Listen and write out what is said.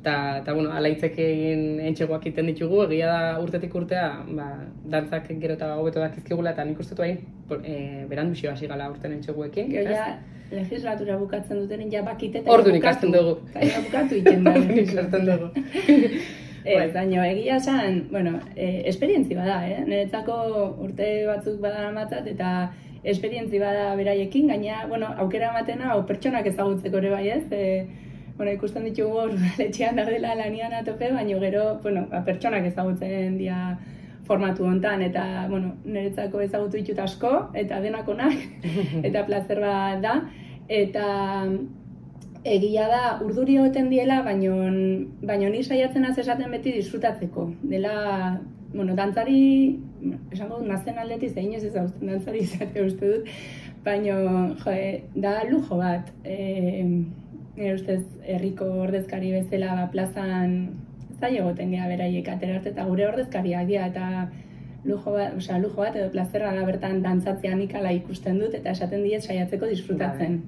Eta bueno, alaitzek egin entxegoak iten ditugu, egia da urtetik urtea, dantzak gero eta hobeto dakizkigula, eta nik uste hain berandu xio hasi gala urten entxeguekin. Gero ja, legislatura bukatzen dutenen ja bakite eta Orduan ikasten dugu. Eta bukatu iten da. Ikasten dugu. Baina egia esan, esperientzi bada, niretzako urte batzuk badara matzat, eta esperientzi bada beraiekin, gaina, aukera ematena, pertsonak ezagutzeko ere bai ez, ikusten ditugu udaletxean daudela lanian atope, baina gero, pertsonak ezagutzen dira formatu hontan, eta, niretzako ezagutu ditut asko, eta denak onak, eta plazer bat da, eta egia da, urduri egoten diela, baina ni saiatzen az esaten beti disfrutatzeko. Dela, dantzari, esango dut, nazten aldetiz, egin ez ezaguzten dantzari izate uste dut, baina, da lujo bat. Nire ustez, herriko ordezkari bezala plazan zai egoten geha beraiek aterarte, eta gure ordezkariak dira, eta lujo bat edo plazerra da bertan dantzatzean ikala ikusten dut, eta esaten diet saiatzeko disfrutatzen.